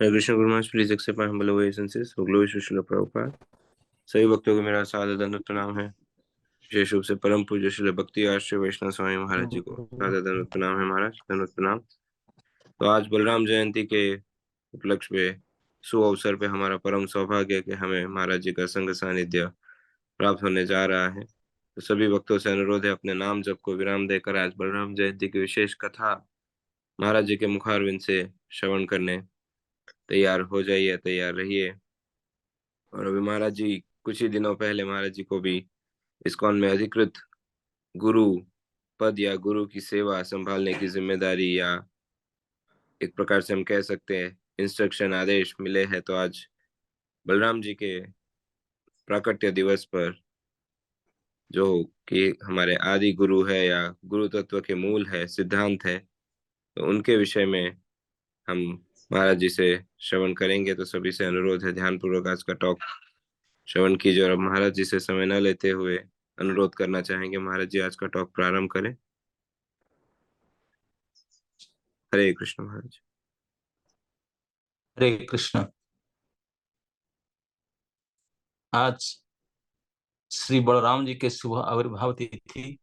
Hare Krishna guru Maharaj, please accept my humble obeisances. Glory Shrila Prabhupad. सभी भक्तों को मेरा सादर दंडवत प्रणाम है। विशेष रूप से परम पूज्य श्री भक्ति आश्रय वैष्णव स्वामी महाराज जी को सादर दंडवत प्रणाम है। महाराज दंडवत प्रणाम। तो आज बलराम जयंती के उपलक्ष्य में शुभ अवसर पे हमारा परम सौभाग्य है कि हमें महाराज जी का संग सानिध्य प्राप्त होने जा रहा है। तो सभी भक्तों से अनुरोध है, अपने नाम जप को विराम देकर आज बलराम जयंती की विशेष कथा महाराज जी के मुखारविंद से श्रवण करने तैयार हो जाइए, तैयार रहिए। और अभी महाराज जी कुछ ही दिनों पहले महाराज जी को भी इस्कॉन में अधिकृत गुरु पद या गुरु की सेवा संभालने की जिम्मेदारी, या एक प्रकार से हम कह सकते हैं इंस्ट्रक्शन, आदेश मिले हैं। तो आज बलराम जी के प्राकट्य दिवस पर, जो कि हमारे आदि गुरु है या गुरु तत्व के मूल है, सिद्धांत है, तो उनके विषय में हम महाराज जी से श्रवण करेंगे। तो सभी से अनुरोध है, ध्यान पूर्वक आज का टॉक श्रवण कीजिए। और अब महाराज जी से समय न लेते हुए अनुरोध करना चाहेंगे, महाराज जी आज का टॉक प्रारंभ करें। हरे कृष्ण महाराज। हरे कृष्ण। आज श्री बलराम जी के शुभ आविर्भाव तिथि,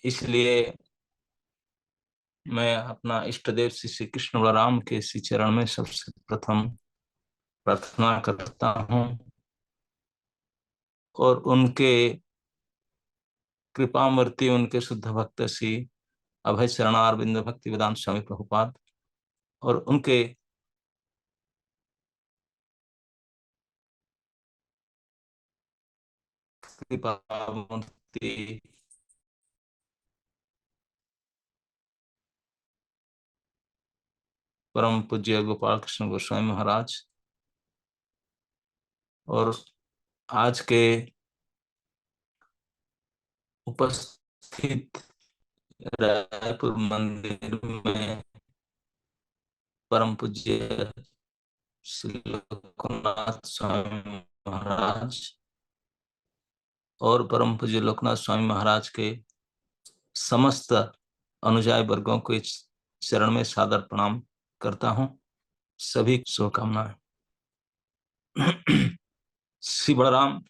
इसलिए मैं अपना इष्ट देव श्री कृष्ण बलराम के श्री चरण में सबसे प्रथम प्रार्थना करता हूँ और उनके कृपामूर्ति, उनके शुद्ध भक्त श्री अभय शरणारविंद भक्ति वेदांत स्वामी प्रभुपाद और उनके कृपामूर्ति परम पूज्य गोपाल कृष्ण गोस्वामी महाराज और आज के उपस्थित रायपुर मंदिर में परम पूज्य श्री लोकनाथ स्वामी महाराज और परम पूज्य लोकनाथ स्वामी महाराज के समस्त अनुयायी वर्गों को इस चरण में सादर प्रणाम करता हूं। सभी शुभकामनाएं। श्री बलराम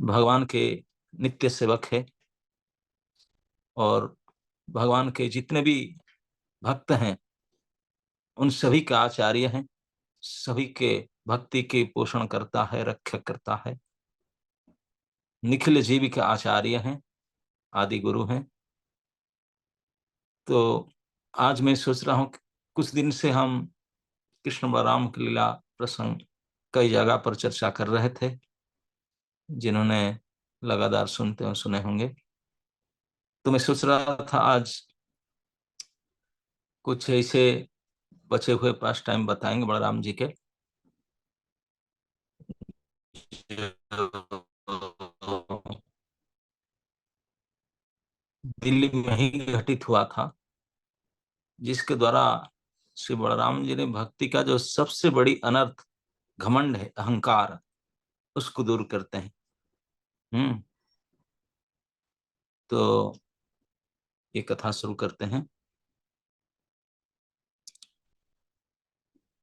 भगवान के नित्य सेवक है और भगवान के जितने भी भक्त हैं उन सभी का आचार्य हैं, सभी के भक्ति के पोषण करता है, रक्षा करता है। निखिल जीव के आचार्य हैं, आदि गुरु हैं। तो आज मैं सोच रहा हूं कि कुछ दिन से हम कृष्ण बलराम की लीला प्रसंग कई जगह पर चर्चा कर रहे थे, जिन्होंने लगातार सुने होंगे। तो मैं सोच रहा था आज कुछ ऐसे बचे हुए पास टाइम बताएंगे बलराम जी के, दिल्ली में ही घटित हुआ था, जिसके द्वारा श्री बलराम जी ने भक्ति का जो सबसे बड़ी अनर्थ घमंड है, अहंकार, उसको दूर करते हैं। तो ये कथा शुरू करते हैं।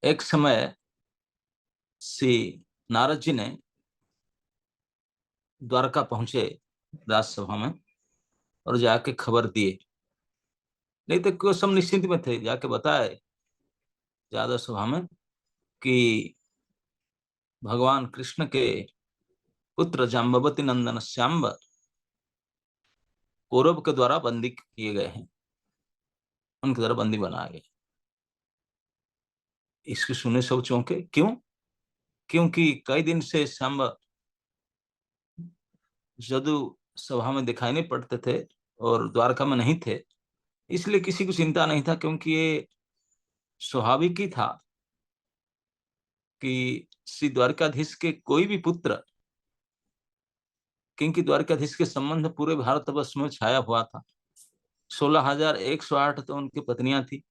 एक समय श्री नारद जी ने द्वारका पहुंचे राजसभा में और जाके खबर दिए। नहीं तो क्यों, सब निश्चिंत में थे, जाके बताए ज्यादा सभा में कि भगवान कृष्ण के पुत्र जाम्बवती नंदन श्याम कौरव के द्वारा बंदी किए गए हैं, उनके द्वारा बंदी बनाए गए। इसको सुने सब चौंके। क्यों? क्योंकि कई दिन से श्याम जदू सभा में दिखाई नहीं पड़ते थे और द्वारका में नहीं थे, इसलिए किसी को चिंता नहीं था, क्योंकि ये स्वाभाविक ही था कि श्री द्वारकाधीश के कोई भी पुत्र, क्योंकि द्वारकाधीश के संबंध पूरे भारतवर्ष में छाया हुआ था। 16,108 तो उनकी पत्नियां थी,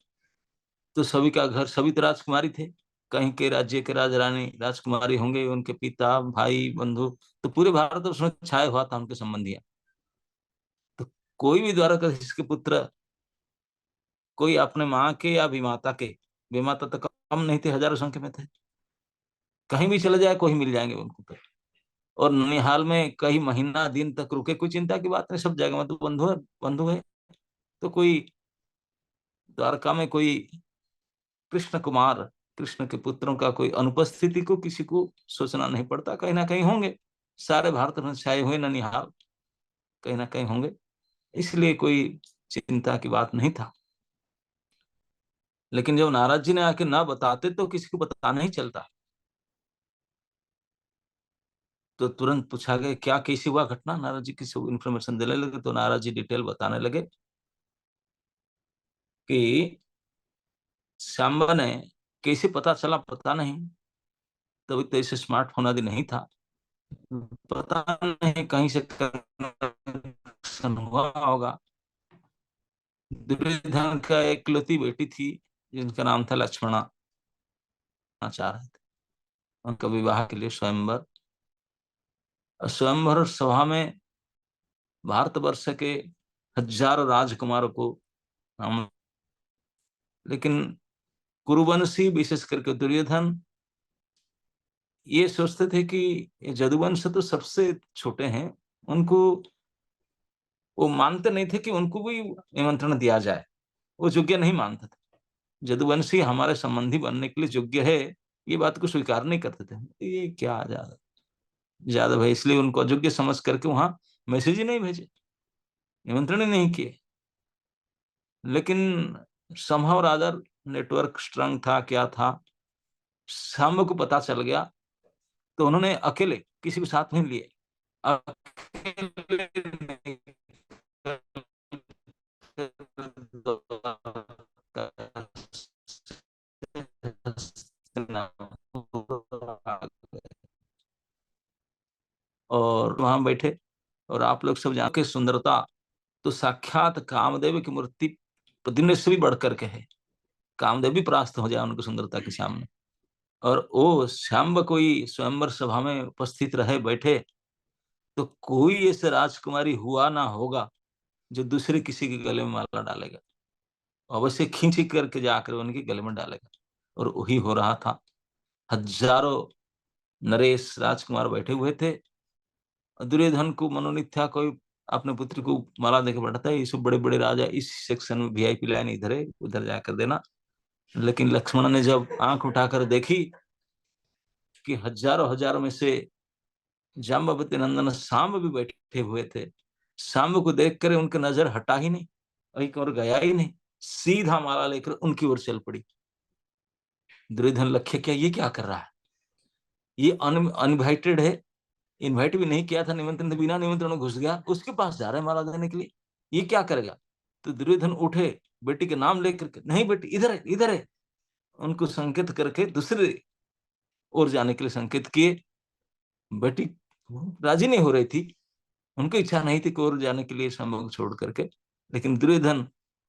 तो सभी का घर, सभी तो राजकुमारी थे। कहीं के राज्य के राज रानी राजकुमारी होंगे, उनके पिता, भाई, बंधु, तो पूरे भारतवर्ष में छाया हुआ था उनके संबंधियां। तो कोई भी द्वारकाधीश के पुत्र, कोई अपने माँ के या विमाता के, विमाता तक कम नहीं थे, हजारों संख्या में थे। कहीं भी चले जाए कोई मिल जाएंगे उनको तो। और ननिहाल में कई महीना दिन तक रुके, कोई चिंता की बात नहीं, सब जगह में तो बंधु है, बंधु है। तो कोई द्वारका में कोई कृष्ण कुमार, कृष्ण के पुत्रों का कोई अनुपस्थिति को किसी को सोचना नहीं पड़ता, कहीं ना कहीं होंगे। सारे भारत में छाए हुए ननिहाल कहीं ना कहीं होंगे, इसलिए कोई चिंता की बात नहीं था। लेकिन जब नारद जी ने आके ना बताते तो किसी को पता नहीं चलता। तो तुरंत पूछा गया क्या कैसी हुआ घटना, नारद जी किसी को इन्फॉर्मेशन देने लगे। तो नारद जी डिटेल बताने लगे कि श्याम ने कैसे पता चला पता नहीं, तभी तो ऐसे स्मार्टफोन आदि नहीं था, पता नहीं कहीं से connection हुआ होगा। दुर्योधन का एक लौती बेटी थी जिनका नाम था लक्ष्मणा, चाह रहे थे उनका विवाह के लिए स्वयंवर। स्वयंवर सभा में भारतवर्ष के हजारों राजकुमारों को हम, लेकिन कुरुवंशी विशेष करके दुर्योधन ये सोचते थे कि ये जदुवंश तो सबसे छोटे हैं, उनको वो मानते नहीं थे कि उनको भी निमंत्रण दिया जाए, वो योग्य नहीं मानते थे। जदुवंशी हमारे संबंधी बनने के लिए योग्य है, ये बात को स्वीकार नहीं करते थे। ये क्या ज्यादा ज्यादा भाई, इसलिए उनको अयोग्य समझ करके वहां मैसेज ही नहीं भेजे, निमंत्रण ही नहीं किए। लेकिन समहाउ रादर नेटवर्क स्ट्रांग था क्या था, शाम को पता चल गया। तो उन्होंने अकेले किसी को साथ नहीं लिए, अकेले और वहां बैठे। और आप लोग सब जान के सुंदरता तो साक्षात कामदेव की मूर्ति प्रतिदिन से भी बढ़ करके है। कामदेव भी परास्त हो जाए उनकी सुंदरता के सामने। और वो श्याम कोई स्वयंवर सभा में उपस्थित रहे बैठे, तो कोई ऐसे राजकुमारी हुआ ना होगा जो दूसरे किसी के गले में माला डालेगा, अवश्य खींच करके जाकर उनके गले में डालेगा। और वही हो रहा था। हजारों नरेश राजकुमार बैठे हुए थे। दुर्योधन को मनोनीत था कोई अपने पुत्र को माला देकर बैठाता है, ये सब बड़े बड़े राजा इस सेक्शन में वीआईपी लाइन इधर है, उधर जाकर देना। लेकिन लक्ष्मण ने जब आंख उठाकर देखी कि हजारों हजारों में से जाम्बवती नंदन सांब भी बैठे हुए थे, सांब को देखकर उनकी नजर हटा ही नहीं, एक और गया ही नहीं, सीधा माला लेकर उनकी ओर चल पड़ी। दुर्योधन लक्ष्य क्या ये क्या कर रहा है, ये अनइनवाइटेड है, इनवाइट भी नहीं किया था, निमंत्रण तो बिना निमंत्रण घुस गया, उसके पास जा रहा है माला देने के लिए, ये क्या करेगा। तो दुर्योधन उठे, बेटी के नाम लेकर के, नहीं बेटी इधर है इधर है, उनको संकेत करके दूसरे ओर जाने के लिए संकेत किए। बेटी राजी नहीं हो रही थी, उनको इच्छा नहीं थी कि और जाने के लिए संभोग छोड़ करके। लेकिन दुर्योधन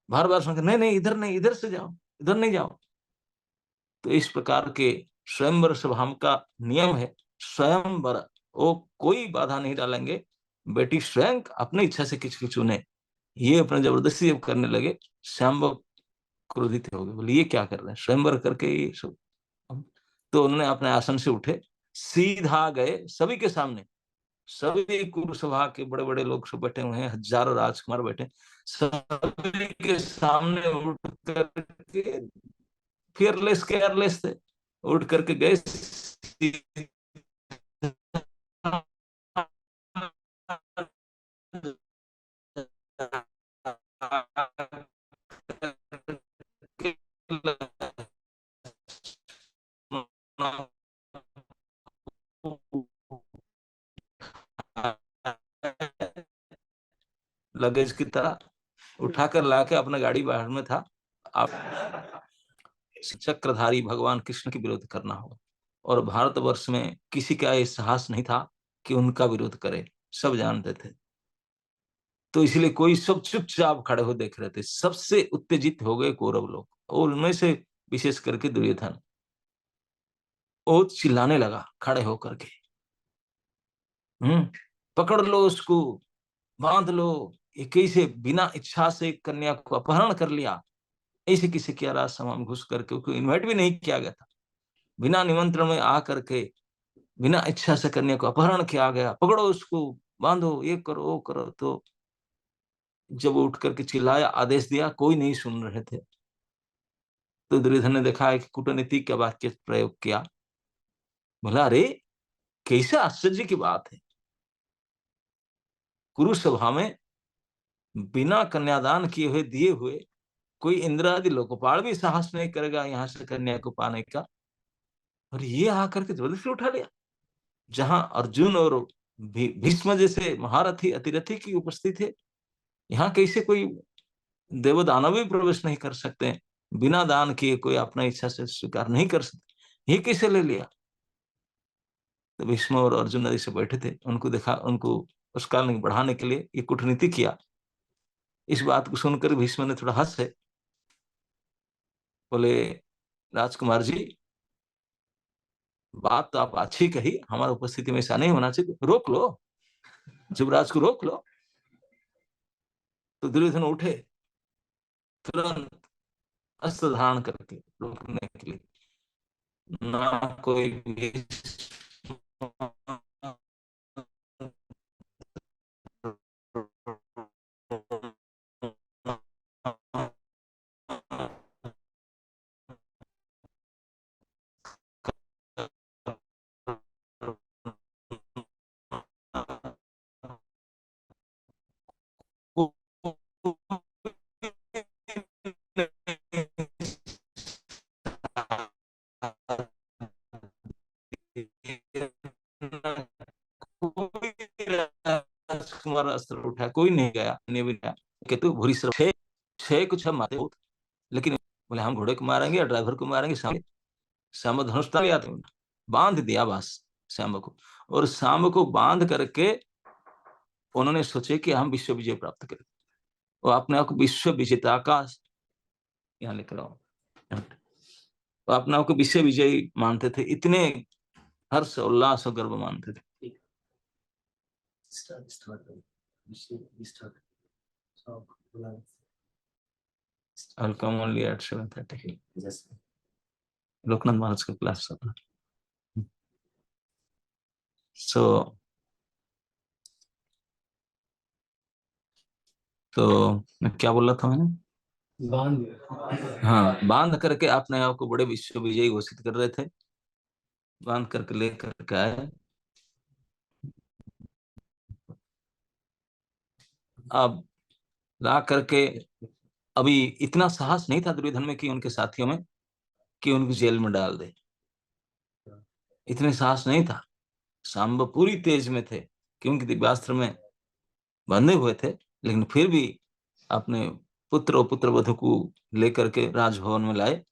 बार बार संकेत, नहीं नहीं इधर नहीं, इधर से जाओ, इधर नहीं जाओ। तो इस प्रकार के स्वयंवर सभा का नियम है, स्वयंवर वो कोई बाधा नहीं डालेंगे, बेटी स्वयं अपनी इच्छा से किसी चुने। ये अपने जबरदस्ती जब करने लगे, श्याम क्रोधित हो गए, बोले ये क्या कर रहे हैं स्वयंवर करके ये सब। तो उन्होंने अपने आसन से उठे, सीधा गए सभी के सामने, सभी कुरुसभा के बड़े बड़े लोग सब बैठे हुए हैं, हजारों राजकुमार बैठे, सभी के सामने उठ करके, फियरलेस केयरलेस थे, उठ करके गए, लगेज की तरह उठाकर लाके अपना गाड़ी बाहर में था। आप चक्रधारी भगवान कृष्ण के विरोध करना होगा, और भारतवर्ष में किसी का यह साहस नहीं था कि उनका विरोध करे, सब जानते थे। तो इसलिए कोई सब चुपचाप खड़े हो देख रहे थे, सबसे उत्तेजित हो गए कौरव लोग, और उनमें से विशेष करके दुर्योधन। वो चिल्लाने लगा खड़े होकर के, पकड़ लो उसको, बांध लो, ये कैसे बिना इच्छा से कन्या को अपहरण कर लिया, ऐसे किसी की राजसभा में घुस करके, उसको इन्वाइट भी नहीं किया गया था, बिना निमंत्रण में आ करके बिना इच्छा से कन्या को अपहरण किया गया, पकड़ो उसको, बांधो, ये करो वो करो। तो जब वो उठ करके चिल्लाया, आदेश दिया, कोई नहीं सुन रहे थे। तो दुर्योधन ने देखा है कि कूटनीति का वाक्य प्रयोग किया, बोला अरे कैसे आश्चर्य की बात है, कुरुसभा में बिना कन्यादान किए हुए दिए हुए कोई इंद्र आदि लोकपाल भी साहस नहीं करेगा यहाँ से कन्या को पाने का, और ये आकर के जबरदस्ती उठा लिया। जहां अर्जुन और भीष्म जैसे महारथी अतिरथी की उपस्थित थे, यहाँ कैसे कोई देवदानव भी प्रवेश नहीं कर सकते, बिना दान किए कोई अपना इच्छा से स्वीकार नहीं कर सकते, ये कैसे ले लिया। तो भीष्म और अर्जुन आदि से बैठे थे, उनको देखा, उनको उस काल में बढ़ाने के लिए ये कूटनीति किया। इस बात को सुनकर भीष्म ने थोड़ा हंसे, बोले राजकुमार जी, बात तो आप अच्छी कही, हमारी उपस्थिति में ऐसा नहीं होना चाहिए, रोक लो, युवराज को रोक लो। तो दुर्योधन उठे, तुरंत अस्त्र धारण करके रोकने के लिए, ना कोई राजकुमार अस्त्र उठा, कोई नहीं गया, नहीं भी गया। केतु भूरी छह छह कुछ हम मारते बहुत, लेकिन बोले हम घोड़े को मारेंगे या ड्राइवर को मारेंगे, श्याम धनुष आते बांध दिया बस श्याम को। और श्याम को बांध करके उन्होंने सोचे कि हम विश्व विजय प्राप्त करें, वो अपने आप को विश्व विजेता का, यहाँ लिख रहा हूँ, वो अपने आप को विश्व विजयी मानते थे, इतने हर्ष उल्लास और गर्व मानते थे। I'll come only at 7:30. Loknath महाराज का क्लास था। So, तो मैं क्या बोल रहा था मैंने, बांध, हाँ, बांध करके अपने आप को बड़े विश्व विजयी घोषित कर रहे थे, बांध करके लेकर के आए। अब ला करके, अभी इतना साहस नहीं था दुर्योधन में कि उनके साथियों में, कि उनको जेल में डाल दे, इतने साहस नहीं था। सांब पूरी तेज में थे, क्योंकि दिव्यास्त्र में बंधे हुए थे, लेकिन फिर भी अपने पुत्र और पुत्र वधु को लेकर के राजभवन में लाए।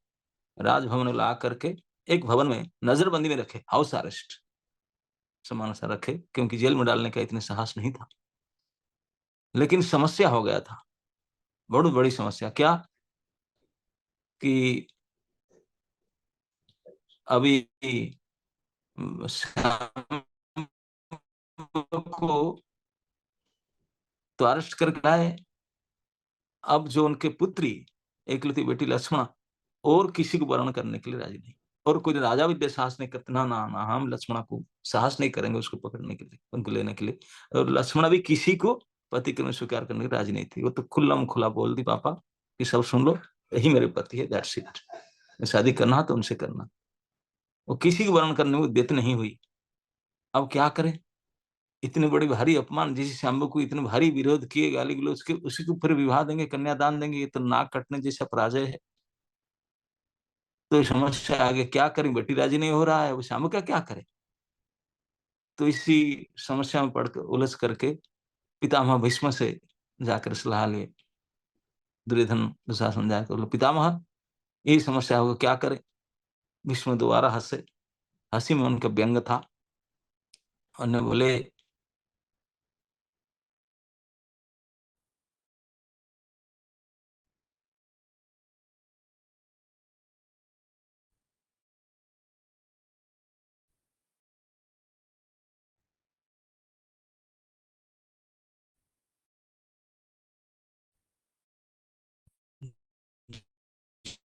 राजभवन में ला करके एक भवन में नजरबंदी में रखे, हाउस अरेस्ट समान सा रखे, क्योंकि जेल में डालने का इतने साहस नहीं था। लेकिन समस्या हो गया था, बहुत बड़ी समस्या। क्या कि अभी को तो अरेस्ट करके लाए, अब जो उनके पुत्री एकलौती बेटी लक्ष्मण और किसी को वर्ण करने के लिए राजी नहीं, और कोई राजा भी साहस नहीं करते, ना ना ना, हम लक्ष्मण को साहस नहीं करेंगे उसको पकड़ने के लिए, उनको लेने के लिए। और लक्ष्मण भी किसी को पति के में स्वीकार करने की राजी नहीं थी, वो तो खुल्लम खुला बोल दी, पापा कि सब सुन लो, यही मेरे पति है, दैट्स इट, शादी करना तो उनसे करना। वो किसी को वर्ण करने में देत नहीं हुई। अब क्या करें, इतनी बड़ी भारी अपमान, जिस शाम्बू को इतने भारी विरोध किए, गाली गलौज के, उसी को फिर विवाह देंगे, कन्यादान देंगे, ये तो नाक कटने जैसा पराजय है। तो समस्या आगे क्या करें, बेटी राजी नहीं हो रहा है, वो शाम्बू का क्या करे। तो इसी समस्या में पड़कर उलझ करके पितामह भीष्म से जाकर सलाह लिए, दुर्योधन दुशासन जाकर बोले पितामह यही समस्या होगा, क्या करें। भीष्म दोबारा हंसे, हंसी में उनका व्यंग था, और बोले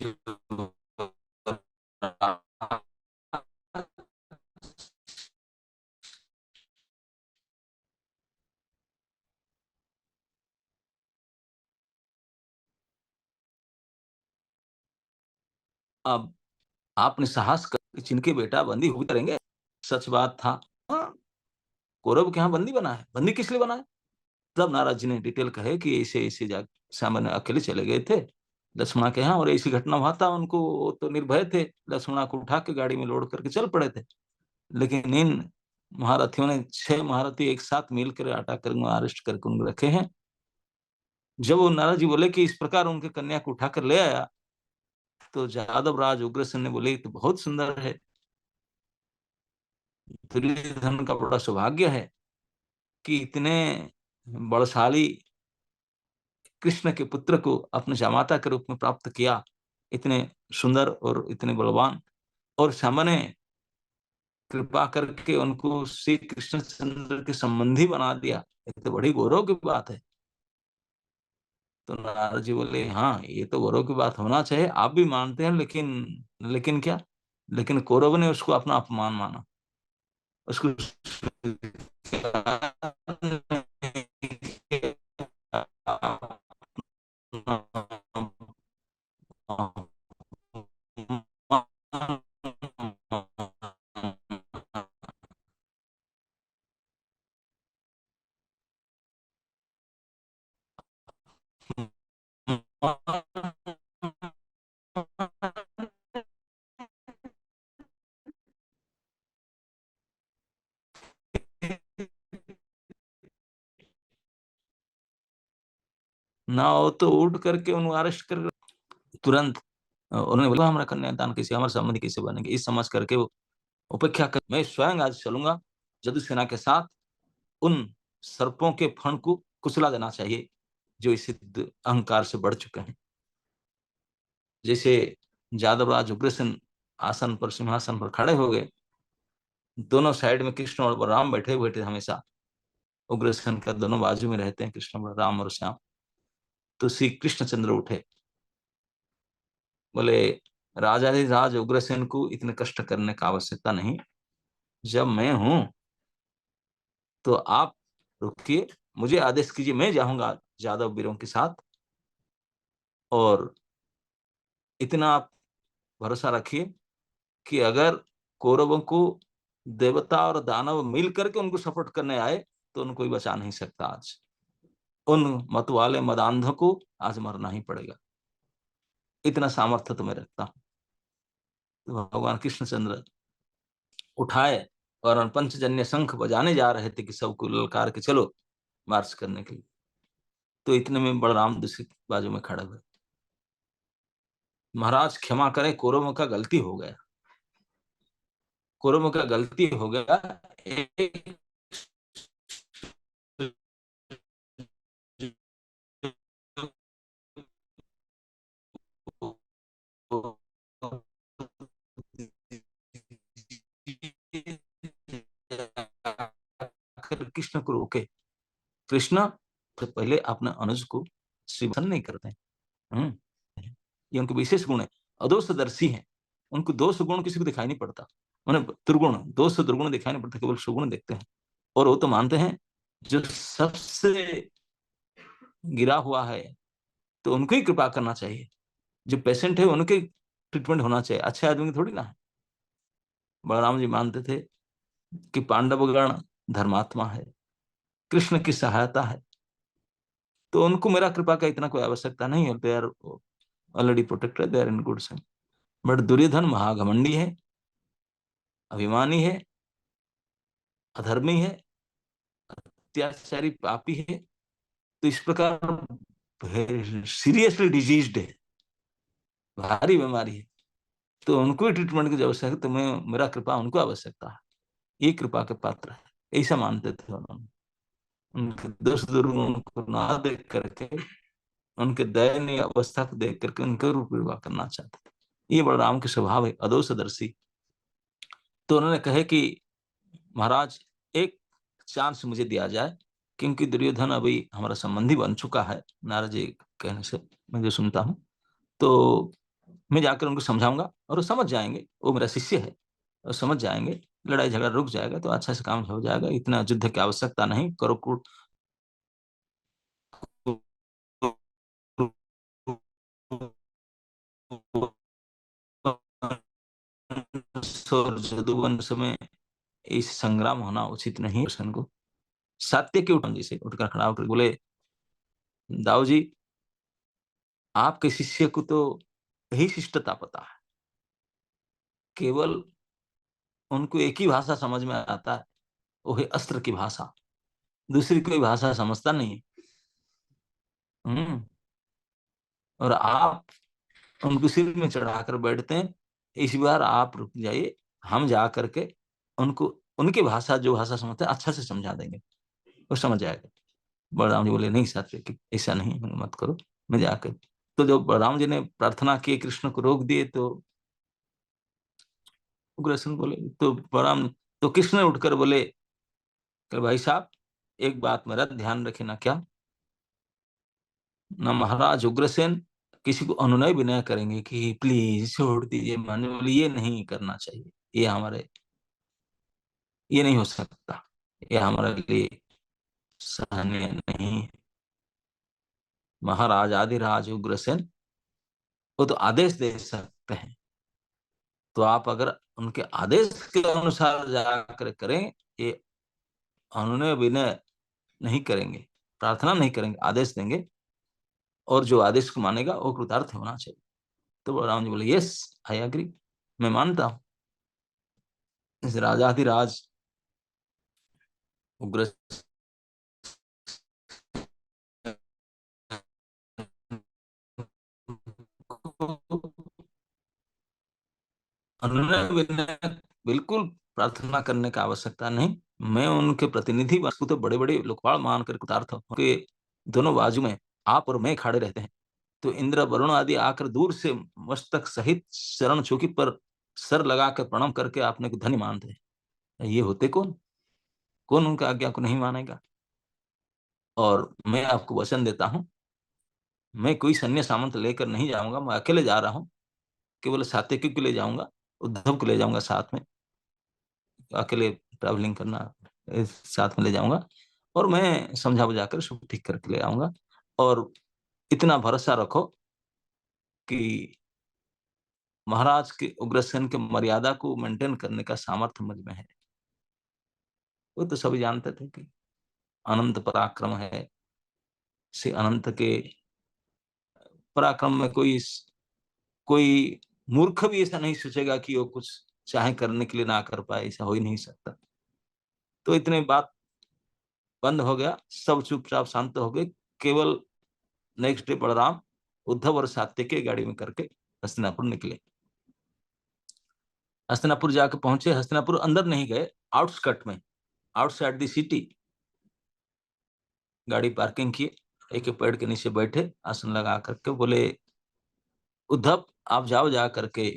अब आपने साहस कर जिनके बेटा बंदी हुई करेंगे, सच बात था। हाँ, कौरव के यहाँ बंदी बना है। बंदी किस लिए बना है? तब नारद जी ने डिटेल कहे कि ऐसे ऐसे जा सामान्य अकेले चले गए थे लक्ष्मणा के यहाँ, और ऐसी घटना हुआ था उनको। वो तो निर्भय थे, लक्ष्मणा को उठा के गाड़ी में लोड करके चल पड़े थे। लेकिन इन महारथियों ने 6 महारथी एक साथ मिलकर आटा कर अरेस्ट करके उनको रखे हैं। जब वो नारद जी बोले कि इस प्रकार उनके कन्या को उठाकर ले आया, तो जादव राज उग्रसेन ने बोले तो बहुत सुंदर है, दुर्योधन का बड़ा सौभाग्य है कि इतने बलशाली कृष्ण के पुत्र को अपने जामाता के रूप में प्राप्त किया, इतने सुंदर और इतने बलवान, और सामने कृपा करके उनको श्री कृष्णचंद्र के संबंधी बना दिया। ये तो बड़ी गौरव की बात है। तो नारद जी बोले हाँ, ये तो गौरव की बात होना चाहिए, आप भी मानते हैं, लेकिन लेकिन क्या, लेकिन कौरव ने उसको अपना अपमान माना, उसको ना हो तो उठ करके उन्हें अरेस्ट कर तुरंत उन्होंने बोला हमारा कन्यादान कैसे, हमारे संबंधी कैसे बनेंगे, इस समझ करके वो उपेक्षा कर, मैं स्वयं आज चलूंगा जदु सेना के साथ, उन सर्पों के फण को कुचला देना चाहिए जो इस अहंकार से बढ़ चुके हैं। जैसे जादवराज उग्रसेन आसन पर, सिंहासन पर खड़े हो गए, दोनों साइड में कृष्ण और बलराम बैठे हुए थे हमेशा। उग्रसेन का दोनों बाजू में रहते हैं कृष्ण, बलराम और श्याम। तो श्री कृष्णचंद्र उठे, बोले राजाधिराज उग्रसेन को इतने कष्ट करने का आवश्यकता नहीं, जब मैं हूं तो आप रुकिए, मुझे आदेश कीजिए, मैं जाऊंगा जादव वीरों के साथ, और इतना आप भरोसा रखिए कि अगर कौरवों को देवता और दानव मिल करके उनको सपोर्ट करने आए तो उनको कोई बचा नहीं सकता। आज उन मत वाले मदांधों को आज मरना ही पड़ेगा, इतना सामर्थ्य तो मैं रखता हूं। तो भगवान कृष्णचंद्र उठाए और पंचजन्य शंख बजाने जा रहे थे कि सबको ललकार के चलो मार्च करने के लिए। तो इतने में बलराम दूसरी बाजू में खड़े हुए, महाराज क्षमा करें, कौरवों का गलती हो गया, कौरवों का गलती हो गया। एक कृष्ण को रोके, कृष्ण तो पहले अपने अनुज को श्रीवत्सन नहीं करते हैं। ये उनके विशेष गुण है, अदोषदर्शी हैं, उनको दोष गुण किसी को दिखाई नहीं पड़ता, उन्हें दुर्गुण दोष दुर्गुण दिखाई नहीं पड़ता, केवल सुगुण देखते हैं। और वो तो मानते हैं जो सबसे गिरा हुआ है तो उनको ही कृपा करना चाहिए, जो पेशेंट है उनके ट्रीटमेंट होना चाहिए, अच्छे आदमी की थोड़ी ना है। बलराम जी मानते थे कि पांडवगण धर्मात्मा है, कृष्ण की सहायता है, तो उनको मेरा कृपा का इतना कोई आवश्यकता नहीं है, they are already protected, they are in good sense. But Duryodhan महाघमंडी है, अभिमानी है, अधर्मी है, अत्याचारी पापी है, तो इस प्रकार सीरियसली डिजीज्ड है, भारी बीमारी है, तो उनको ही ट्रीटमेंट की आवश्यकता है, तो मैं मेरा कृपा उनको आवश्यकता है, ये कृपा के पात्र है, ऐसा मानते थे उन्होंने। उनके दोष दुर्गुण को ना देख करके, उनके दयनीय अवस्था को देख करके उनका रूप विवाह करना चाहते थे। ये बलराम के स्वभाव है, अदोषदर्शी। तो उन्होंने कहे कि महाराज एक चांस मुझे दिया जाए, क्योंकि दुर्योधन अभी हमारा संबंधी बन चुका है, नारद जी कहने से मैं जो सुनता हूँ। तो मैं जाकर उनको समझाऊंगा और वो समझ जाएंगे, वो मेरा शिष्य है और समझ जाएंगे, लड़ाई झगड़ा रुक जाएगा, तो अच्छा से काम हो जाएगा, इतना युद्ध की आवश्यकता नहीं, करो और जदुवंश में इस संग्राम होना उचित नहीं। कृष्ण को सत्य के उठ जी से उठकर खड़ा होकर बोले, दाऊ जी, आपके शिष्य को तो यही शिष्टता पता है, केवल उनको एक ही भाषा समझ में आता है, वो है अस्त्र की भाषा, दूसरी कोई भाषा समझता नहीं। हम्म। और आप उनको सिर में चढ़ाकर बैठते हैं, इस बार आप रुक जाइए, हम जा करके उनको उनकी भाषा, जो भाषा समझते हैं, अच्छा से समझा देंगे, वो समझ जाएगा। बलराम जी बोले, नहीं सात्विक, ऐसा नहीं, मत करो, मैं जाकर। तो जब बलराम जी ने प्रार्थना की कृष्ण को रोक दिए, तो उग्रसेन बोले, तो बलराम, तो कृष्ण उठकर बोले कि भाई साहब, एक बात मेरा ध्यान रखे ना, क्या ना महाराज उग्रसेन किसी को अनुनय विनय करेंगे कि प्लीज छोड़ दीजिए, माने बोले ये नहीं करना चाहिए, ये हमारे, ये नहीं हो सकता, ये हमारे लिए सहनीय नहीं। महाराज आदिराज उग्रसेन वो तो आदेश दे सकते हैं, तो आप अगर उनके आदेश के अनुसार जाकर करें, ये अनुनय विनय नहीं करेंगे, प्रार्थना नहीं करेंगे, आदेश देंगे, और जो आदेश को मानेगा वो कृतार्थ होना चाहिए। तो बलराम जी बोले, यस, आई एग्री, मैं मानता हूँ। इस राजाधिराज उग्र अनुनय विनय बिल्कुल प्रार्थना करने का आवश्यकता नहीं, मैं उनके प्रतिनिधि, वस्तु तो बड़े बड़े लोकपाल मानकर कृतार्थ के दोनों बाजू में आप और मैं खड़े रहते हैं, तो इंद्र वरुण आदि आकर दूर से मस्तक सहित शरण चौकी पर सर लगाकर प्रणाम करके आपने को धन्य मानते हैं। ये होते कौन, कौन उनका आज्ञा को नहीं मानेगा। और मैं आपको वचन देता हूं, मैं कोई सैन्य सामंत लेकर नहीं जाऊंगा, मैं अकेले जा रहा हूं, केवल सात्यकी को ले जाऊंगा, उद्धव को ले जाऊंगा साथ में, अकेले ट्रैवलिंग करना, साथ में ले जाऊंगा, और मैं समझा बुझाकर सब ठीक करके ले आऊंगा। और इतना भरोसा रखो कि महाराज के उग्रसेन के मर्यादा को मेंटेन करने का सामर्थ्य मुझ में है। वो तो सभी जानते थे कि अनंत पराक्रम है, से अनंत के पराक्रम में कोई मूर्ख भी ऐसा नहीं सोचेगा कि वो कुछ चाहे करने के लिए ना कर पाए, ऐसा हो ही नहीं सकता। तो इतने बात बंद हो गया, सब चुपचाप शांत हो गए। केवल नेक्स्ट डे बलराम उद्धव और सात्यकी गाड़ी में करके हस्तिनापुर निकले। हस्तिनापुर जाकर पहुंचे, हस्तिनापुर अंदर नहीं गए, आउटस्कर्ट में, आउटसाइड द सिटी गाड़ी पार्किंग किए, एक पेड़ के नीचे बैठे, आसन लगा करके बोले, उद्धव आप जाओ जा करके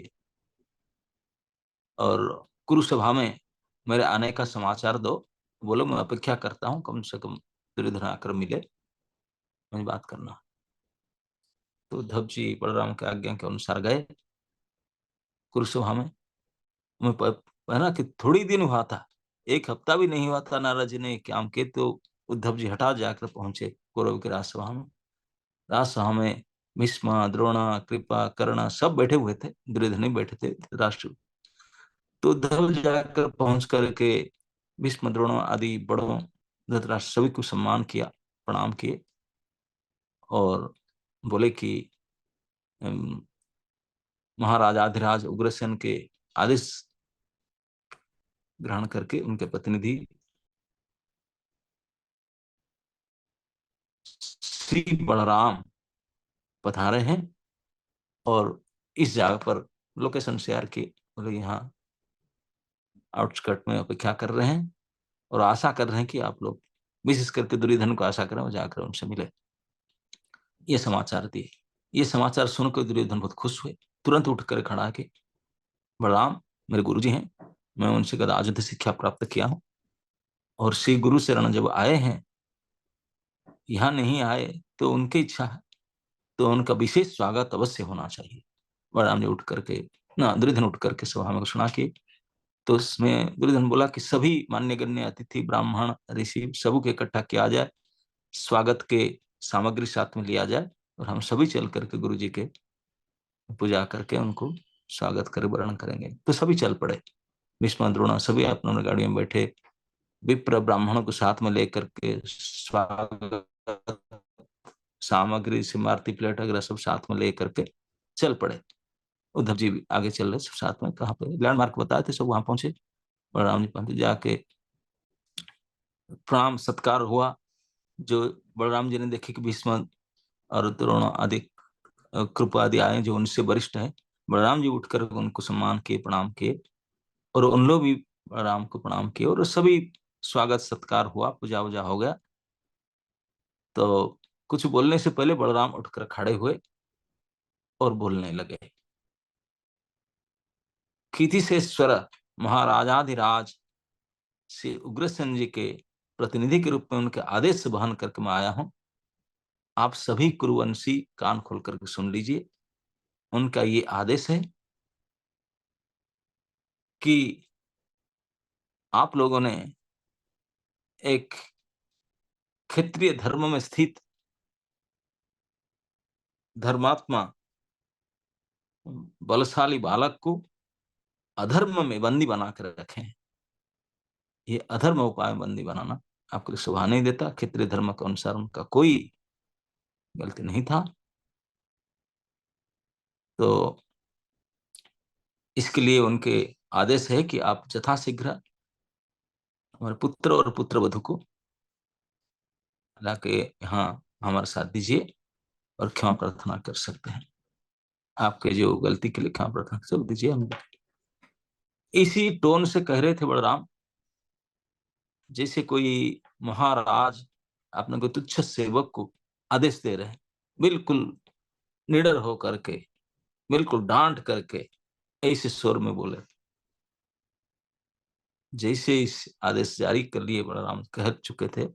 और कुरुसभा में मेरे आने का समाचार दो, बोलो मैं अपेक्षा करता हूँ, कम से कम दुर्योधन आकर मिले, मुझे बात करना। तो उद्धव जी बलराम के आज्ञा के अनुसार गए कुरुसभा में। मैं है ना कि थोड़ी दिन हुआ था, एक हफ्ता भी नहीं हुआ था, नारद जी ने काम किए, तो उद्धव जी हठात जाकर पहुंचे कौरव की राजसभा में। राजसभा में भीष्म, द्रोणा, कृपा, कर्ण सब बैठे हुए थे, दुर्योधन नहीं बैठे थे राष्ट्र। तो उद्धव जाकर पहुंच करके भीष्म, द्रोण आदि बड़ों, धृतराष्ट्र सभी को सम्मान किया, प्रणाम किए, और बोले कि महाराज आधिराज उग्रसेन के आदेश ग्रहण करके उनके प्रतिनिधि श्री बलराम पधारे हैं, और इस जगह पर लोकेशन शेयर की, बोले यहाँ आउटस्कर्ट में अपेक्षा कर रहे हैं, और आशा कर रहे हैं कि आप लोग, विशेष करके दुर्योधन को आशा करें, वो जाकर उनसे मिले। ये समाचार दिए। ये समाचार सुनकर दुर्योधन बहुत खुश हुए, तुरंत उठकर खड़ा के, बलराम मेरे गुरु जी हैं, मैं उनसे गदा युद्ध शिक्षा प्राप्त किया हूँ, और श्री गुरु शरण जब आए हैं, यहाँ नहीं आए तो उनकी इच्छा है, तो उनका विशेष स्वागत अवश्य होना चाहिए। बलराम जी उठ करके ना दुर्योधन उठ करके सभा में घोषणा की। तो उसमें दुर्योधन बोला कि सभी मान्यगण्य अतिथि ब्राह्मण ऋषि सबको इकट्ठा किया जाए, स्वागत के सामग्री साथ में लिया जाए और हम सभी चल करके गुरु जी के पूजा करके उनको स्वागत कर वर्ण करेंगे। तो सभी चल पड़े, भीष्म द्रोण सभी अपने अपने गाड़ियों में बैठे, विप्र ब्राह्मणों को साथ में लेकर के स्वागत सामग्री सिमारती प्लेट वगैरह सब साथ में लेकर के चल पड़े। उद्धव जी भी आगे चल रहे सब साथ में, कहाँ पे लैंडमार्क बताए थे सब वहां पहुंचे। बलराम जी पहुंचे, जाके प्रणाम सत्कार हुआ। जो बलराम जी ने देखे कि भीष्म और द्रोण आदि कृपा आदि आए जो उनसे वरिष्ठ है, बलराम जी उठकर उनको सम्मान किए, प्रणाम किए, और उन लोग भी बलराम को प्रणाम किए और सभी स्वागत सत्कार हुआ, पूजा वूजा हो गया। तो कुछ बोलने से पहले बलराम उठकर खड़े हुए और बोलने लगे। कीर्तिसेश्वर महाराजाधिराज श्री उग्रसेन जी के प्रतिनिधि के रूप में उनके आदेश से बहन करके मैं आया हूं। आप सभी कुरुवंशी कान खोल करके सुन लीजिए। उनका ये आदेश है कि आप लोगों ने एक क्षत्रिय धर्म में स्थित धर्मात्मा बलशाली बालक को अधर्म में बंदी बनाकर रखे हैं। ये अधर्म उपाय में बंदी बनाना आपको शोभा नहीं देता। क्षत्रिय धर्म के अनुसार उनका कोई गलती नहीं था। तो इसके लिए उनके आदेश है कि आप यथाशीघ्र हमारे पुत्र और पुत्र वधु को लाके यहाँ हमारे साथ दीजिए और क्षमा प्रार्थना कर सकते हैं। आपके जो गलती के लिए क्षमा प्रार्थना सब दीजिए। हम इसी टोन से कह रहे थे बलराम, जैसे कोई महाराज अपने को तुच्छ सेवक को आदेश दे रहे हैं, बिल्कुल निडर हो करके, बिल्कुल डांट करके ऐसे स्वर में बोले। जैसे इस आदेश जारी कर लिए बलराम कह चुके थे,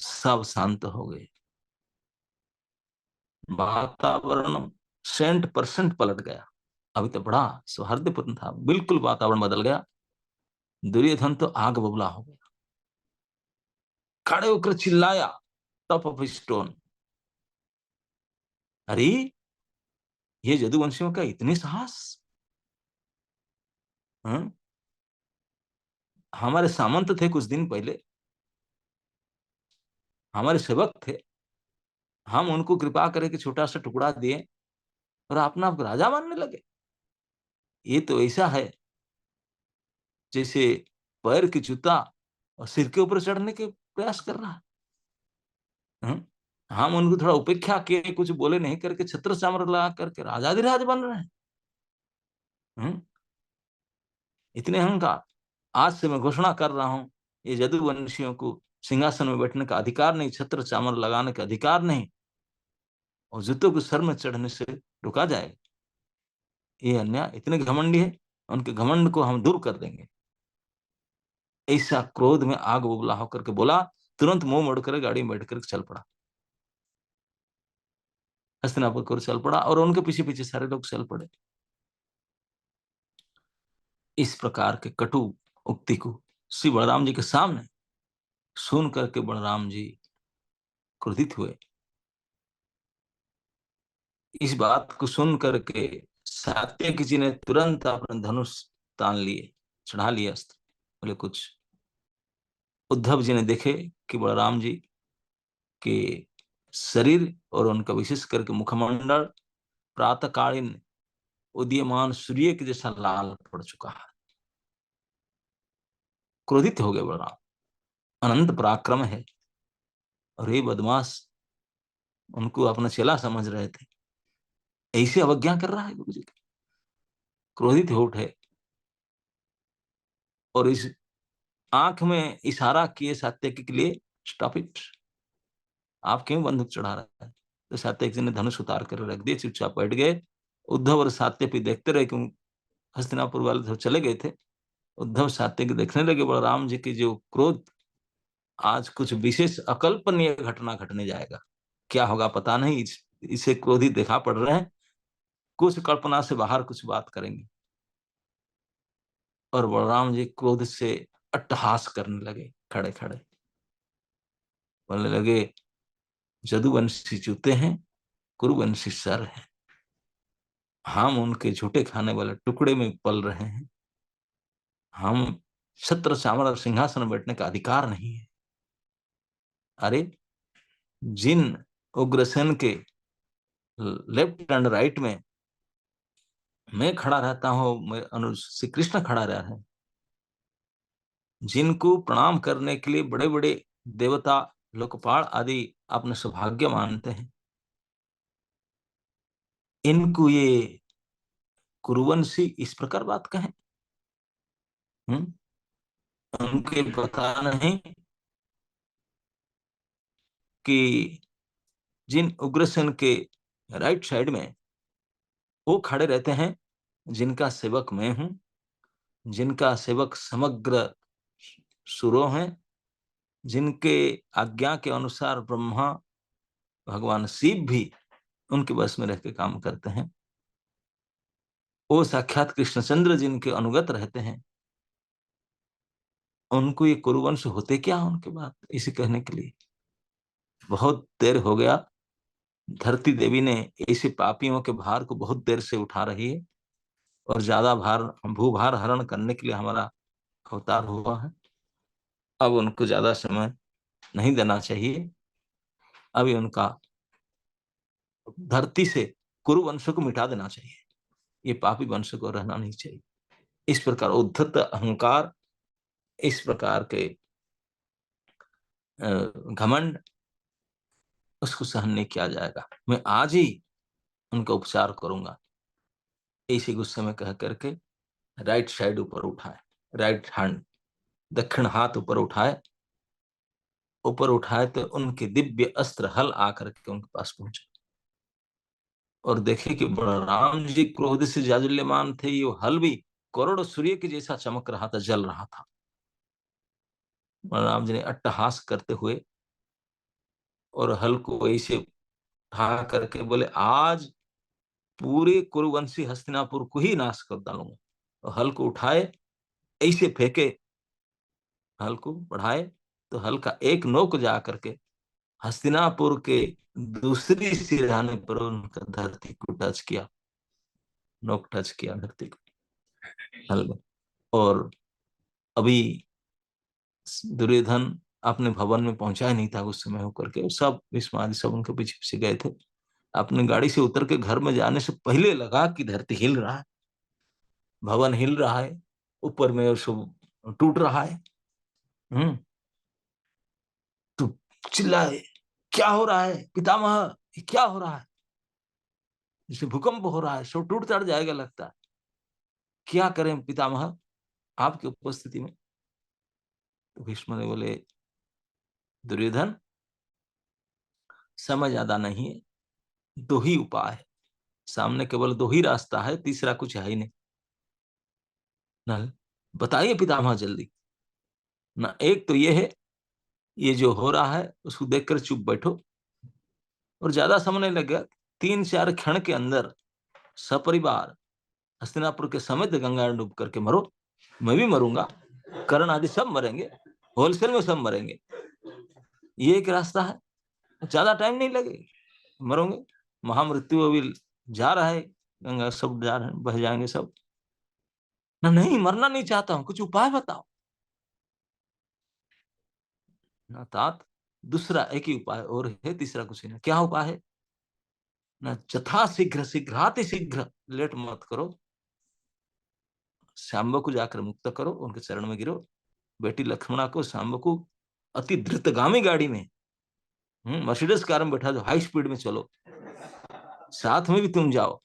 सब शांत हो गए। वातावरण 100% पलट गया। अभी तो बड़ा सौहार्दपूर्ण था, बिल्कुल वातावरण बदल गया। दुर्योधन तो आग बबूला हो गया, खड़े होकर चिल्लाया टॉप ऑफ स्टोन, अरे ये यदुवंशियों का इतने साहस! हाँ? हमारे सामंत थे कुछ दिन पहले, हमारे सेवक थे, हम उनको कृपा करके छोटा सा टुकड़ा दिए और अपना आप राजा मानने लगे। ये तो ऐसा है जैसे पैर की जूता और सिर के ऊपर चढ़ने के प्रयास कर रहा है। हम्म? हम उनको थोड़ा उपेक्षा किए, कुछ बोले नहीं करके छत्र चामर लगा करके राजाधिराज बन रहे हैं। हम्म? इतने अहंकार! आज से मैं घोषणा कर रहा हूं, ये यदुवंशियों को सिंहासन में बैठने का अधिकार नहीं, छत्र चामर लगाने का अधिकार नहीं, और जूतों को सर में चढ़ने से रुका जाएगा। ये अन्याय! इतने घमंडी है, उनके घमंड को हम दूर कर देंगे। ऐसा क्रोध में आग उबला होकर के बोला, तुरंत मुंह मोड़कर गाड़ी में बैठ कर चल पड़ा, हस्तिनापुर की ओर चल पड़ा, और उनके पीछे पीछे सारे लोग चल पड़े। इस प्रकार के कटु उक्ति को श्री बलराम जी के सामने सुन करके बलराम जी क्रोधित हुए। इस बात को सुन करके सात्यकी जी ने तुरंत अपने धनुष तान लिए, चढ़ा लिए अस्त्र। बोले कुछ उद्धव जी ने देखे कि बलराम जी के शरीर और उनका विशेष करके मुखमंडल प्रातःकालीन उदीयमान सूर्य के जैसा लाल पड़ चुका है। क्रोधित हो गए बलराम, अनंत पराक्रम है और ये बदमाश उनको अपना चेला समझ रहे थे, ऐसे अवज्ञा कर रहा है गुरु जी की। क्रोधित हो उठे और इस आंख में इशारा किए सात्यकी के लिए, स्टॉप इट, आप क्यों बंदूक चढ़ा रहे हैं? तो सात्यकी जी ने धनुष उतार कर रख दिए, चुपचाप बैठ गए। उद्धव और सात्यकी देखते रहे, क्यों हस्तिनापुर वाले तो चले गए थे। उद्धव सात्यकी देखने लगे बलराम जी की जो क्रोध, आज कुछ विशेष अकल्पनीय घटना घटने जाएगा। क्या होगा पता नहीं, इसे क्रोधित देखा पड़ रहे हैं। कुछ कल्पना से बाहर कुछ बात करेंगे। और बलराम जी क्रोध से अट्टहास करने लगे, खड़े खड़े बोलने लगे, जदुवंशी जूते हैं, कुरुवंशी सर है, हम उनके झूठे खाने वाले टुकड़े में पल रहे हैं, हम छत्र चामर सिंहासन में बैठने का अधिकार नहीं है। अरे जिन उग्रसेन के लेफ्ट एंड राइट में मैं खड़ा रहता हूँ, श्री कृष्ण खड़ा रहा है, जिनको प्रणाम करने के लिए बड़े बड़े देवता लोकपाल आदि अपने सौभाग्य मानते हैं, इनको ये कुरुवंशी इस प्रकार बात कहें? उनके पता नहीं कि जिन उग्रसेन के राइट साइड में वो खड़े रहते हैं, जिनका सेवक मैं हूं, जिनका सेवक समग्र सुरों हैं, जिनके आज्ञा के अनुसार ब्रह्मा भगवान शिव भी उनके बस में रह के काम करते हैं, वो साक्षात कृष्णचंद्र जिनके अनुगत रहते हैं, उनको ये कुरुवंश होते क्या उनके बाद इसे कहने के लिए? बहुत देर हो गया, धरती देवी ने ऐसे पापियों के भार को बहुत देर से उठा रही है, और ज्यादा भार भूभार हरण करने के लिए हमारा अवतार हुआ है। अब उनको ज्यादा समय नहीं देना चाहिए, अभी उनका धरती से कुरु वंश को मिटा देना चाहिए, ये पापी वंश को रहना नहीं चाहिए। इस प्रकार उद्धत अहंकार, इस प्रकार के घमंड, उसको सहन नहीं किया जाएगा। मैं आज ही उनका उपचार करूंगा, इसी गुस्से में कह करके राइट साइड ऊपर उठाए, राइट हैंड दक्षिण हाथ ऊपर उठाए तो उनके दिव्य अस्त्र हल आकर के उनके पास पहुंचे, और देखे कि बलराम जी क्रोध से जाजुल्यमान थे, ये हल भी करोड़ सूर्य के जैसा चमक रहा था, जल रहा था। बलराम जी ने अट्टहास करते हुए और हल को ऐसे उठा करके बोले, आज पूरे कुरुवंशी हस्तिनापुर को ही नाश कर डालूंगा। और हल को उठाए, ऐसे फेंके, हल को बढ़ाए तो हल का एक नोक जा करके हस्तिनापुर के दूसरी सिरहाने पर उनका धरती को टच किया, नोक टच किया धरती को हल में। और अभी दुर्योधन अपने भवन में पहुंचा ही नहीं था उस समय होकर के, सब भीष्म सब उनके पीछे पीछे गए थे। अपनी गाड़ी से उतर के घर में जाने से पहले लगा कि धरती हिल रहा है, भवन हिल रहा है, ऊपर में सब टूट रहा है। तो चिल्लाए, क्या हो रहा है पितामह, क्या हो रहा है? जैसे भूकंप हो रहा है, सब टूट चढ़ जाएगा लगता है, क्या करें पितामह आपकी उपस्थिति में? तो भीष्म ने बोले, दुर्योधन समय ज्यादा नहीं है, दो ही उपाय है सामने, केवल दो ही रास्ता है, तीसरा कुछ है ही नहीं। नल बताइए पितामह जल्दी। ना एक तो ये है, ये जो हो रहा है उसको देखकर चुप बैठो, और ज्यादा समय नहीं लगेगा, 3-4 क्षण के अंदर सपरिवार हस्तिनापुर के समेत गंगा में डूब करके मरो, मैं भी मरूंगा, कर्ण आदि सब मरेंगे, होलसेल में सब मरेंगे, ये एक रास्ता है, ज्यादा टाइम नहीं लगेगा, मरोगे। महामृत्यु अभी जा रहा है, गंगा सब जा रहे हैं, बह जाएंगे सब। ना नहीं, मरना नहीं चाहता हूं, कुछ उपाय बताओ। ना तात, दूसरा एक ही उपाय और है, तीसरा कुछ नहीं। क्या उपाय है? ना यथा शीघ्र, शीघ्राति शीघ्र, लेट मत करो, शाम्ब को जाकर मुक्त करो, उनके चरण में गिरो, बेटी लक्ष्मणा को शाम्ब को अति द्रुतगामी गाड़ी में, मर्सिडीज कार में बैठा दो, हाई स्पीड में चलो, साथ में भी तुम जाओ,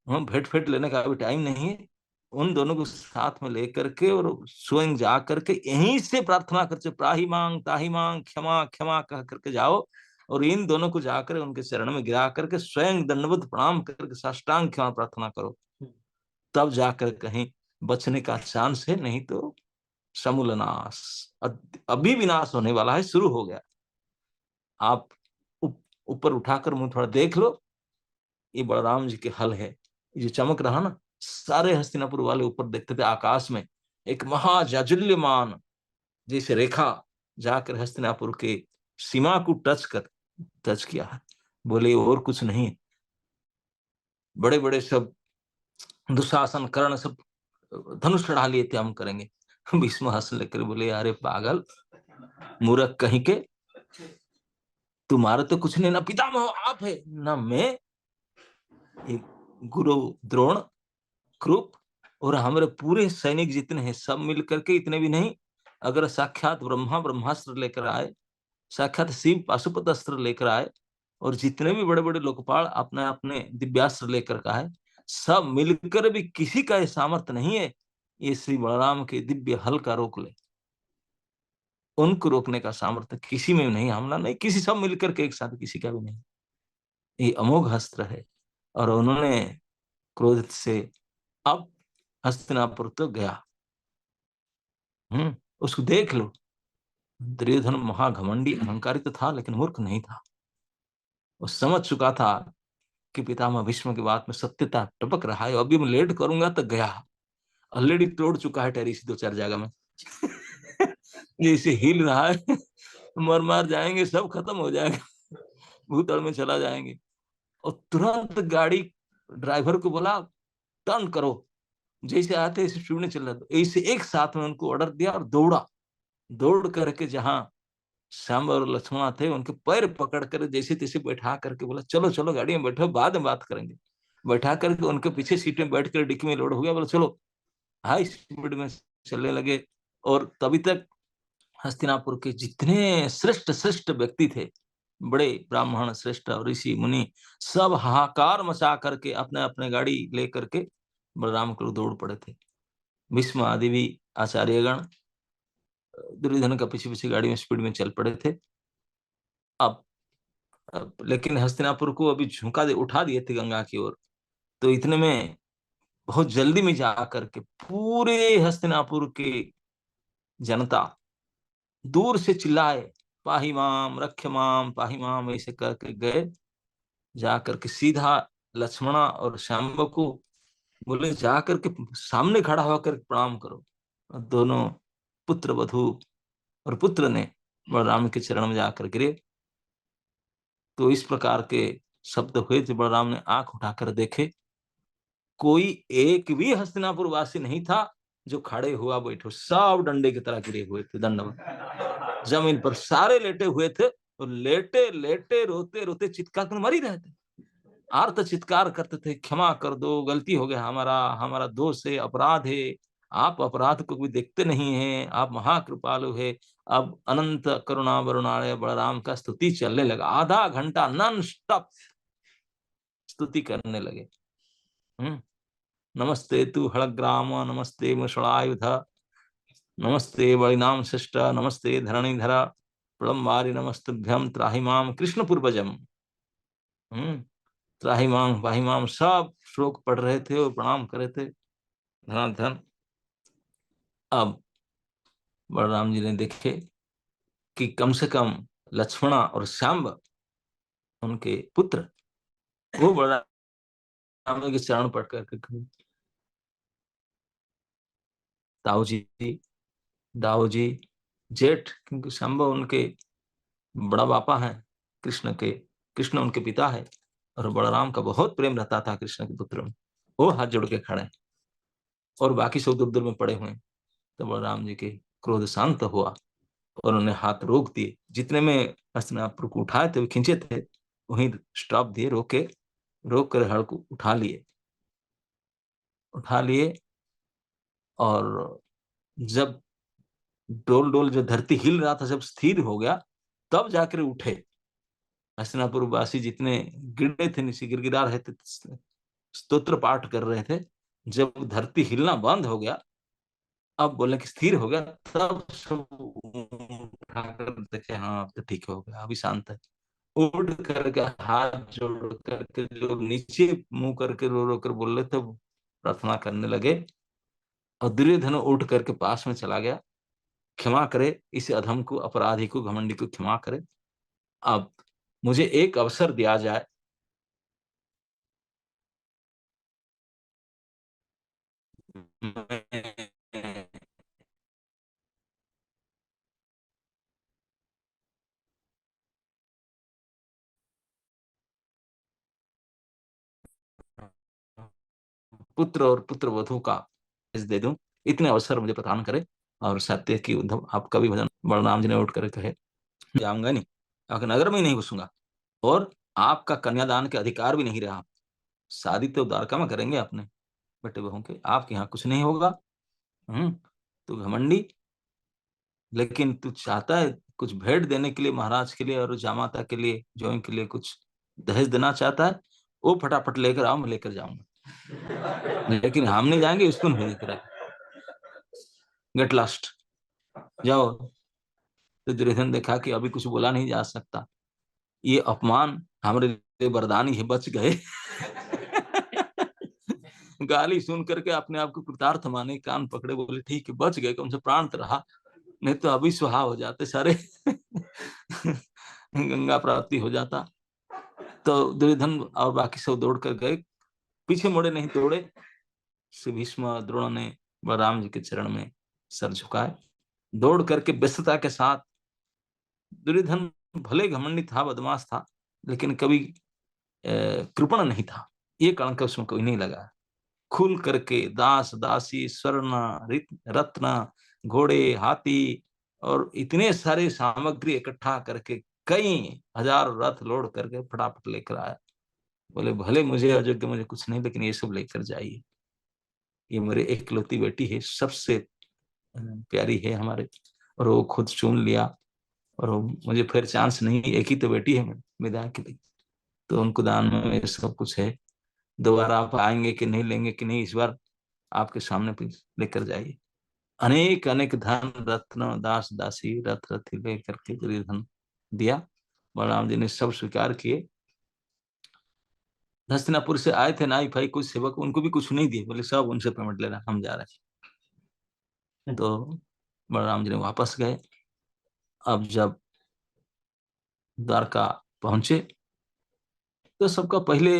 भेंट फेंट लेने का अभी टाइम नहीं है, उन दोनों को साथ में लेकर के और स्वयं जा करके यहीं से प्रार्थना करके, प्राही मांग ताही मांग, क्षमा क्षमा कह करके जाओ, और इन दोनों को जाकर उनके चरण में गिरा करके स्वयं दंडवत प्रणाम करके साष्टांग क्षमा प्रार्थना करो, तब जाकर कहीं बचने का चांस है, नहीं तो समूल नाश, अभी विनाश होने वाला है, शुरू हो गया। आप ऊपर उठाकर मुंह थोड़ा देख लो, ये बलराम जी के हल है। ये जो चमक रहा ना, सारे हस्तिनापुर वाले ऊपर देखते थे आकाश में एक महाजाजुल्यमान जैसे रेखा जाकर हस्तिनापुर के सीमा को टच किया है। बोले और कुछ नहीं, बड़े बड़े सब दुशासन कर्ण सब धनुष चढ़ा लिए थे, हम करेंगे। भीष्म हंस लेकर बोले अरे पागल मूर्ख कहीं के, तुम्हारा तो कुछ नहीं, ना पितामह आप है ना मैं, एक गुरु द्रोण, कृप और हमारे पूरे सैनिक जितने हैं सब मिलकर के, इतने भी नहीं, अगर साक्षात ब्रह्मा ब्रह्मास्त्र लेकर आए, साक्षात शिव पाशुपत अस्त्र लेकर आए, और जितने भी बड़े बड़े लोकपाल अपने अपने दिव्यास्त्र लेकर का है, सब मिलकर भी किसी का ये सामर्थ्य नहीं है ये श्री बलराम के दिव्य हल का रोक ले। उनको रोकने का सामर्थ्य किसी में नहीं, हमला नहीं किसी, सब मिलकर के एक साथ, किसी का भी नहीं। ये अमोघ अस्त्र है। और उन्होंने क्रोध से, अब हस्तिनापुर तो गया। उसको देख लो, दुर्योधन महाघमंडी अहंकारी तो था लेकिन मूर्ख नहीं था। वो समझ चुका था कि पितामह भीष्म की बात में सत्यता टपक रहा है, अभी मैं लेट करूंगा तो गया, ऑलरेडी तोड़ चुका है टेरिस 2-4 जगह में। जैसे हिल रहा है, मर मार जाएंगे, सब खत्म हो जाएगा, भूतल में चला जाएंगे। और तुरंत गाड़ी ड्राइवर को बोला टर्न करो, जैसे आते ऐसे स्पीड में चल रहा था, ऐसे एक साथ में उनको ऑर्डर दिया और दौड़ा, दौड़ करके जहां श्याम और लक्ष्मण थे उनके पैर पकड़ कर जैसे तैसे बैठा करके बोला चलो चलो गाड़ी में बैठो, बाद में बात करेंगे। बैठा करके उनके पीछे सीट में बैठ कर डिक्की में लोड हो गया, बोला चलो, हाई स्पीड में चलने लगे। और तभी तक हस्तिनापुर के जितने श्रेष्ठ श्रेष्ठ व्यक्ति थे, बड़े ब्राह्मण श्रेष्ठ ऋषि मुनि, सब हाहाकार मचा करके अपने अपने गाड़ी लेकर के बलराम को दौड़ पड़े थे। भीष्म आदि भी आचार्यगण दुर्योधन का पीछे पीछे गाड़ी में स्पीड में चल पड़े थे। अब लेकिन हस्तिनापुर को अभी झुका दे उठा दिए थे गंगा की ओर, तो इतने में बहुत जल्दी में जा करके पूरे हस्तिनापुर के जनता दूर से चिल्लाए पाही माम रक्ष माम पाही माम, ऐसे करके गए, जा करके सीधा लक्ष्मणा और श्याम को बोले जा करके सामने खड़ा होकर प्रणाम करो। और दोनों पुत्र वधु और पुत्र ने बलराम के चरण में जाकर गिरे। तो इस प्रकार के शब्द हुए थे, बलराम ने आंख उठाकर देखे, कोई एक भी हस्तिनापुर वासी नहीं था जो खड़े हुआ बैठो, सब डंडे की तरह गिरे हुए थे, दंडवत जमीन पर सारे लेटे हुए थे। और लेटे लेटे रोते रोते चित्कार कर मर ही रहे थे, आर्त चित्कार करते थे, क्षमा कर दो, गलती हो गया, हमारा हमारा दोष है, अपराध है, आप अपराध को भी देखते नहीं हैं, आप महाकृपालु है। अब अनंत करुणा वरुणालय बलराम का स्तुति चलने लगा, आधा घंटा नॉन स्टॉप स्तुति करने लगे। नमस्ते तु हलग्राम, नमस्ते मुषलायुध, नमस्ते बलिनाम शिष्ट, नमस्ते धरणीधर, प्रणमारि नमस्तुभ्यम त्राहि माम कृष्ण पूर्वजम। त्राहि माम पाहि माम, सब श्लोक पढ़ रहे थे और प्रणाम कर रहे थे, धनाधन। अब बलराम जी ने देखे कि कम से कम लक्ष्मणा और श्याम उनके पुत्र, वो बलराम जी के चरण पढ़ करके ताऊ जी, दाऊ जी, जेठ, क्योंकि श्याम उनके बड़ा पापा है कृष्ण के, कृष्ण उनके पिता है, और बलराम का बहुत प्रेम रहता था कृष्ण के पुत्र में। वो हाथ जोड़ के खड़े और बाकी सब दूर दूर में पड़े हुए। तो बलराम जी के क्रोध शांत हुआ और उन्हें हाथ रोक दिए, जितने में हस्तिनापुर को उठाए थे, वो खींचे थे, वहीं स्टॉप दिए, रोके, रोक कर हड़ को उठा लिए। और जब डोल डोल जो धरती हिल रहा था, जब स्थिर हो गया, तब जाकर उठे। हस्तिनापुर वासी जितने गिरे थे, नीचे गिरगिरा रहे थे, स्तोत्र पाठ कर रहे थे, जब धरती हिलना बंद हो गया, अब बोले कि स्थिर हो गया, तब सब उठाकर देखे, हाँ अब तो ठीक हो गया, अभी शांत है। उठ करके हाथ जोड़ करके जो नीचे मुंह करके रो रो कर बोल रहे थे, प्रार्थना करने लगे। और दुर्योधन उठ करके पास में चला गया, क्षमा करे इस अधम को, अपराधी को, घमंडी को क्षमा करे। अब मुझे एक अवसर दिया जाए, पुत्र और पुत्र वधू का दे दूं, इतने अवसर मुझे प्रदान करे। और सत्य की उद्धव आपका भी भजन बलराम जी ने उठ कर कहे, जाऊंगा नहीं, आपके नगर में ही नहीं घुसूंगा, और आपका कन्यादान के अधिकार भी नहीं रहा। शादी तो द्वारका में करेंगे अपने बेटे बहू के, आपके यहाँ कुछ नहीं होगा। हम्म, तू घमंडी, लेकिन तू चाहता है कुछ भेंट देने के लिए महाराज के लिए और जामाता के लिए, जोई के लिए कुछ दहेज देना चाहता है, वो फटाफट लेकर आओ, मैं लेकर जाऊंगा। लेकिन हम नहीं जाएंगे, उसको नहीं लेकर आए। गेट लास्ट, जाओ। तो दुर्योधन देखा कि अभी कुछ बोला नहीं जा सकता, ये अपमान हमारे लिए वरदान ही, बच गए। गाली सुन करके अपने आप को कृतार्थ माने, कान पकड़े, बोले ठीक है बच गए, कम से प्राण तो रहा, नहीं तो अभी सुहा हो जाते सारे। गंगा प्राप्ति हो जाता। तो दुर्योधन और बाकी सब दौड़ कर गए, पीछे मुड़े नहीं, दौड़े। श्री भीष्म द्रोण ने बलराम जी के चरण में सर झुकाए, दौड़ करके व्यस्तता के साथ। दुर्योधन भले घमंडी था, बदमाश था, लेकिन कभी कृपण नहीं था, ये कलंक उसमें कोई नहीं लगा। खुल करके दास दासी स्वर्ण रत्न घोड़े हाथी और इतने सारे सामग्री इकट्ठा करके कई हजार रथ लोड करके फटाफट लेकर आया। बोले भले मुझे अयोग्य, मुझे कुछ नहीं, लेकिन ये सब लेकर जाइए, ये मेरे एकलौती बेटी है, सबसे प्यारी है हमारे। और वो खुद चुन लिया, और मुझे फिर चांस नहीं, एक ही तो बेटी है विदा के लिए, तो उनको दान में सब कुछ है। दोबारा आप आएंगे कि नहीं, लेंगे कि नहीं, इस बार आपके सामने लेकर जाइए। अनेक अनेक धन रत्न दास दासी रथ रथी लेकर के दुर्योधन दिया। बलराम जी ने सब स्वीकार किए। हस्तिनापुर से आए थे नाई भाई कुछ सेवक, उनको भी कुछ नहीं दिए, बोले सब उनसे पेमेंट लेना, हम जा रहे हैं। तो बलराम जी ने वापस गए। अब जब द्वारका पहुंचे तो सबका पहले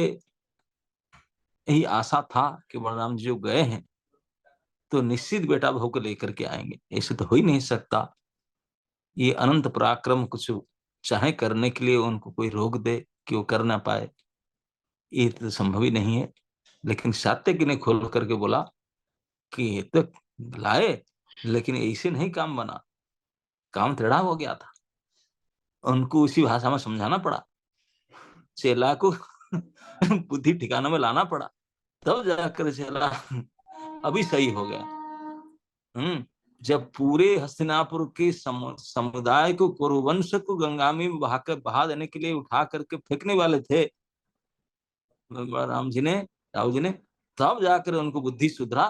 यही आशा था कि बलराम जी जो गए हैं तो निश्चित बेटा बहू को लेकर के आएंगे, ऐसे तो हो ही नहीं सकता। ये अनंत पराक्रम कुछ चाहे करने के लिए उनको कोई रोक दे कि वो कर ना पाए, ये तो संभव ही नहीं है। लेकिन सात्यकी ने खोल करके बोला कि ये तो लाए, लेकिन ऐसे नहीं काम बना, काम टेढ़ा हो गया था। उनको उसी भाषा में समझाना पड़ा, चेला को बुद्धि ठिकाना में लाना पड़ा, तब जाकर चेला अभी सही हो गया। जब पूरे हस्तिनापुर के समुदाय को, कुरुवंश को गंगा में बहा देने के लिए उठा करके फेंकने वाले थे राम जी ने, राव जी ने, तब जाकर उनको बुद्धि सुधरा,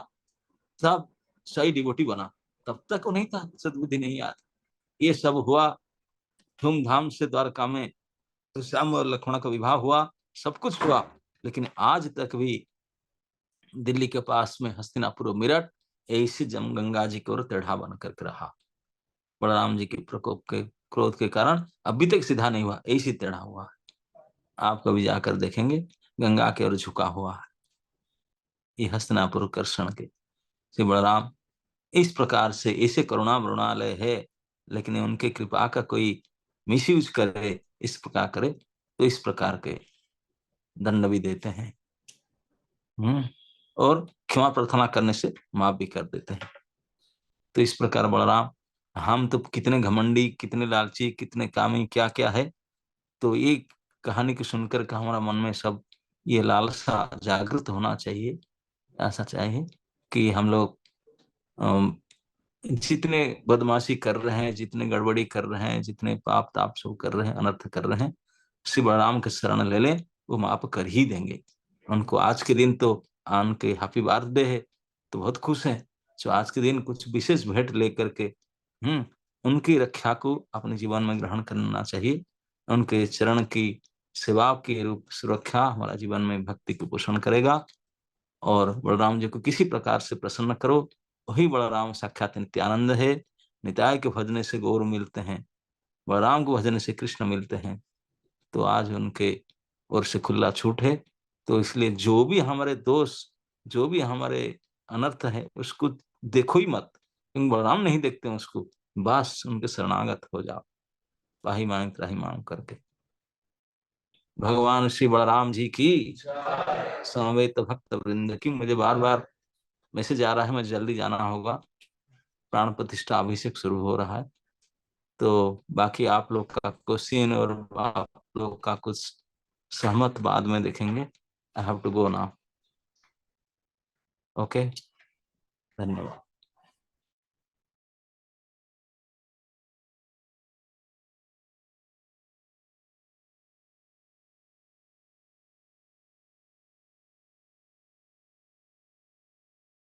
तब सही डिवोटी बना। तब तक वो नहीं था, सदबुद्धि नहीं आता। ये सब हुआ धूमधाम से, द्वारका में तो श्याम और लक्ष्मण का विवाह हुआ, सब कुछ हुआ, लेकिन आज तक भी दिल्ली के पास में हस्तिनापुर मेरठ ऐसे जम गंगा जी की ओर टेढ़ा बन करके रहा। बलराम जी के प्रकोप के क्रोध के कारण अभी तक सीधा नहीं हुआ, ऐसी टेढ़ा हुआ। आप कभी जाकर देखेंगे गंगा की ओर झुका हुआ है। ये हस्तिनापुर कर्षण के श्री बलराम इस प्रकार से ऐसे करुणा मृणालय है, लेकिन उनके कृपा का कोई मिसयूज करे, इस प्रकार करे तो इस प्रकार के दंड भी देते हैं। और क्षमा प्रार्थना करने से माफ भी कर देते हैं। तो इस प्रकार बलराम, हम तो कितने घमंडी, कितने लालची, कितने कामी, क्या क्या है। तो ये कहानी को सुनकर के हमारा मन में सब ये लालसा जागृत होना चाहिए। ऐसा चाहिए कि हम लोग जितने बदमाशी कर रहे हैं, जितने गड़बड़ी कर रहे हैं, जितने पाप ताप सब कर रहे हैं, अनर्थ कर रहे हैं, श्री बलराम के शरण ले लें, वो माफ कर ही देंगे उनको। आज के दिन तो आन के हैप्पी बर्थडे है, तो बहुत खुश हैं। जो आज के दिन कुछ विशेष भेंट लेकर के उनकी रक्षा को अपने जीवन में ग्रहण करना चाहिए। उनके चरण की सेवा की रूप सुरक्षा हमारा जीवन में भक्ति को पोषण करेगा। और बलराम जी को किसी प्रकार से प्रसन्न करो, वही बलराम साक्षात नित्यानंद है। निताय के भजने से गौर मिलते हैं, बलराम को भजने से कृष्ण मिलते हैं। तो आज उनके ओर से खुला छूट है। तो इसलिए जो भी हमारे दोष, जो भी हमारे अनर्थ है उसको देखो ही मत, क्योंकि बलराम नहीं देखते हैं उसको, बस उनके शरणागत हो जाओ, पाही मांग त्राही मांग करके। भगवान श्री बलराम जी की, समवेत भक्त वृंद की। मुझे बार बार मैसेज आ रहा है, मुझे जल्दी जाना होगा, प्राण प्रतिष्ठा अभिषेक शुरू हो रहा है। तो बाकी आप लोग का क्वेश्चन और आप लोग का कुछ सहमत बाद में देखेंगे। I have to go now. Okay, धन्यवाद।